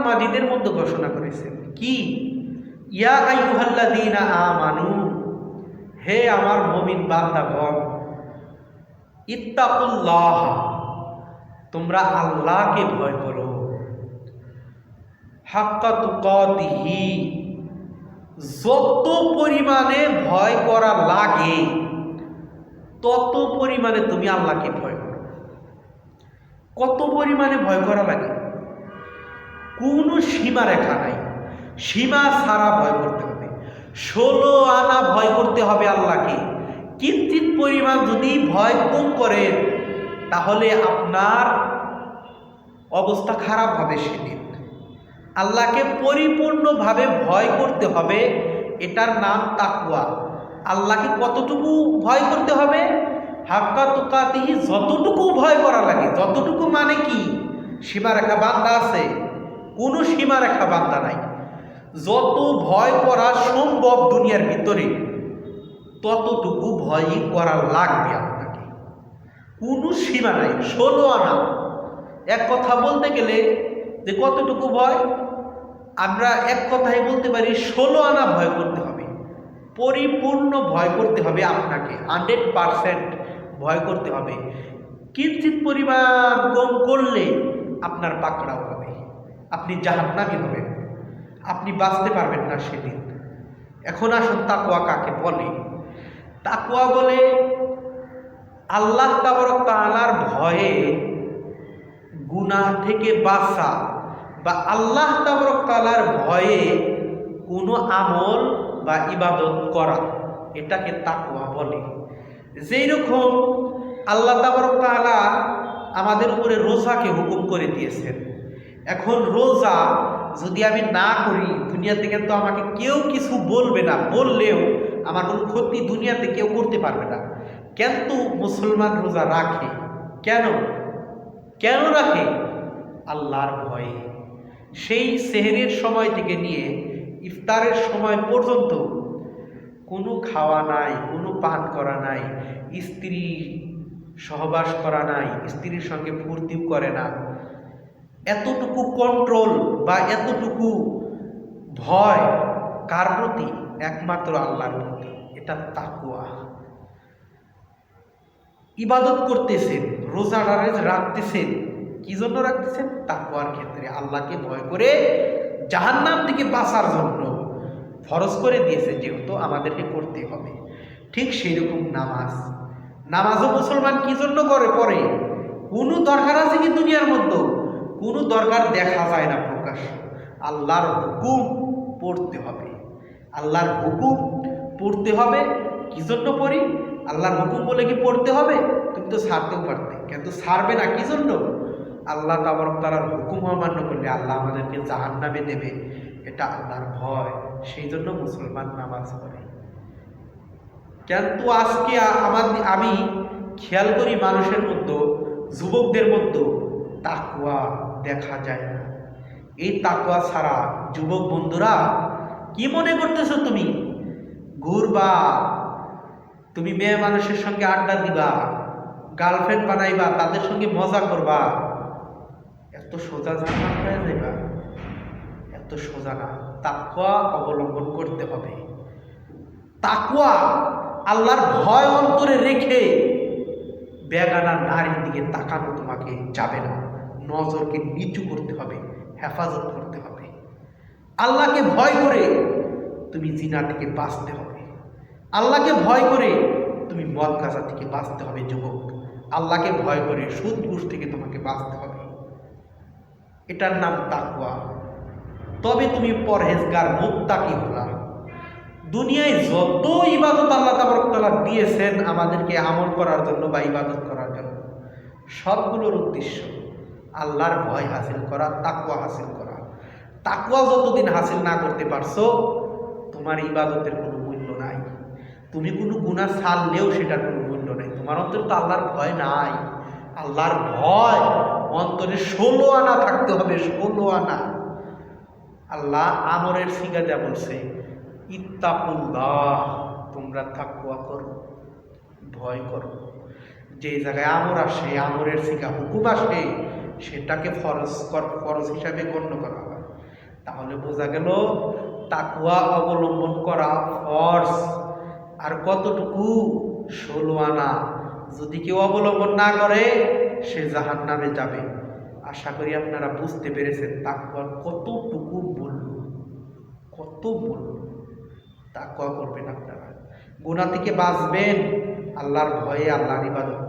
মাজিদের মধ্যে ঘোষণা করেছেন কি, ইয়া আইয়ুহাল্লাযীনা আমানু, হে আমার মুমিন বান্দাগণ, ইত্তাকুল্লাহ, তোমরা আল্লাহকে ভয় করো, হাক্কা তুকাতিহি, যত পরিমাণে ভয় করা লাগে তত পরিমাণে তুমি আল্লাহকে ভয় করো। কত পরিমাণে ভয় করা লাগে, কোনো সীমা রেখা নাই, সীমা ছাড়া ভয় করতে হবে। 16 আনা ভয় করতে হবে আল্লাহকে। কিঞ্চিত পরিমাণ যদি ভয় কম করেন তাহলে আপনার অবস্থা খারাপ হবে সেদিন। আল্লাহকে পরিপূর্ণভাবে ভয় করতে হবে, এটার নাম তাকওয়া। আল্লাহকে কতটুকু ভয় করতে হবে, হাক্কা তুকাতিহি, যতটুকু ভয় করা লাগে। যতটুকু মানে কি, সীমারেখা বান্ধা আছে? কোনো সীমারেখা বান্ধা নাই। যত ভয় করা সম্ভব দুনিয়ার ভিতরে ততটুকু ভয়ই করা লাগবে আপনাকে, কোনো সীমা নাই। 16 আনা। এক কথা বলতে গেলে যে কতটুকু ভয়, আমরা এক কথাই বলতে পারি 16 আনা ভয় করতে হবে। পরিপূর্ণ ভয় করতে হবে আপনাকে, 100% ভয় করতে হবে। কিঞ্চিত পরিমাণ কম করলে আপনার পাকড়াও হবে, আপনি জাহান্নামী হবেন, আপনি বাঁচতে পারবেন না সেদিন। এখন আসুন তাকওয়া কাকে বলে। তাকওয়া বলে আল্লাহ তাবারক তাআলার ভয়ে গুনাহ থেকে বাঁচা, বা আল্লাহ তাবারক তাআলার ভয়ে কোনো আমল বা ইবাদত করা, এটাকে তাকওয়া বলে। যেই রকম আল্লাহ তাবারক তাআলা আমাদের উপরে রোজাকে হুকুম করে দিয়েছেন। এখন রোজা যদি আমি না করি, দুনিয়াতে কিন্তু আমাকে কেউ কিছু বলবে না, বললেও আমার কোনো ক্ষতি দুনিয়াতে কেউ করতে পারবে না। কিন্তু মুসলমান রোজা রাখে কেন? কেন রাখে? আল্লাহর ভয়ে। সেই সেহরির সময় থেকে নিয়ে ইফতারের সময় পর্যন্ত কোনো খাওয়া নাই, কোনো পান করা নাই, স্ত্রী সহবাস করা নাই, স্ত্রীর সঙ্গে ফুর্তি করে না। এতটুকু কন্ট্রোল বা এতটুকু ভয় কার প্রতি? একমাত্র আল্লাহর প্রতি। এটা তাকওয়া। ইবাদত করতেছেন, রোজাদারে রাখতেছেন, কি জন্য রাখতেছেন? তাকওয়ার ক্ষেত্রে, আল্লাহকে ভয় করে জাহান্নাম থেকে বাঁচার জন্য ফরজ করে দিয়েছে, যেহেতু আমাদেরকে করতে হবে। ঠিক সেই রকম নামাজ, নামাজও মুসলমান কি জন্য করে? পড়ে। কোনো দরকার আছে কি দুনিয়ার মধ্যে? কোনো দরকার দেখা যায় না প্রকাশ্য। আল্লাহর হুকুম পড়তে হবে, আল্লাহর হুকুম পড়তে হবে। কি জন্য পড়ি? আল্লাহর হুকুম বলে কি পড়তে হবে? তুমি তো ছাড়তেও পারতে, কিন্তু ছাড়বে না। কি জন্য? আল্লাহ তাবারক তাআলার হুকুম অমান্য করলে আল্লাহ আমাদেরকে জাহান্নামে দেবে, এটা আল্লাহর ভয়। সেই জন্য মুসলমান নামাজ পড়ে। কিন্তু আজকে আমি খেয়াল করি মানুষের মধ্যে, যুবকদের মধ্যে তাকওয়া দেখা যায় না। এই তাকওয়া ছাড়া যুবক বন্ধুরা, কি মনে করতেছো তুমি? ঘুরবা, তুমি মেয়ে মানুষের সঙ্গে আড্ডা দিবা, গার্লফ্রেন্ড বানাইবা, তাদের সঙ্গে মজা করবা, এত সোজা জান্নাত হয়ে যাইবা? এত সোজা না। তাকওয়া অবলম্বন করতে হবে। তাকওয়া, আল্লাহর ভয় অন্তরে রেখে বেগানা নারীর দিকে তাকানো তোমাকে যাবে না। নজরকে নিচু করতে হবে, হেফাজত করতে হবে। আল্লাহকে ভয় করে তুমি জিনা থেকে বাঁচতে হবে। আল্লাহকে ভয় করে তুমি মদ গাঁজা থেকে বাঁচতে হবে যুবক। আল্লাহকে ভয় করে সুদ ঘুষ থেকে তোমাকে বাঁচতে হবে। এটার নাম তাকওয়া। তবে তুমি পরহেজগার, মুত্তাকি হলা। দুনিয়ায় যত ইবাদত আল্লাহ তাবারক তাআলা দিয়েছেন আমাদেরকে আমল করার জন্য বা ইবাদত করার জন্য, সবগুলোর উদ্দেশ্য আল্লাহর ভয় হাসিল করা, তাকওয়া হাসিল করা। তাকওয়া যতদিন হাসিল না করতে পারছো, তোমার ইবাদতের কোনো মূল্য নাই। তুমি কোনো গুনাহ ছাড়লেও সেটার কোনো মূল্য নাই। তোমার অন্তরে তো আল্লাহর ভয় নাই। আল্লাহর ভয় অন্তরে 16 আনা থাকতে হবে, 16 আনা। আল্লাহ আমরের সিগা যা বলছে, ইত্তাকুল্লাহ, তোমরা তাকওয়া করো, ভয় করো। যে জায়গায় আমর আসে, আমরের সিগা হুকুম আসে, সেটাকে ফরজ হিসাবে গণ্য করা হয়। তাহলে বোঝা গেল তাকওয়া অবলম্বন করা ফরজ। আর কতটুকু? 16 আনা। যদি কেউ অবলম্বন না করে সে জাহান্নামে যাবে। আশা করি আপনারা বুঝতে পেরেছেন তাকওয়ার কতটুকু মূল্য, কত মূল্য। তাকওয়া করবেন আপনারা, গুনাহ থেকে বাঁচবেন, আল্লাহর ভয়ে আল্লাহর ইবাদত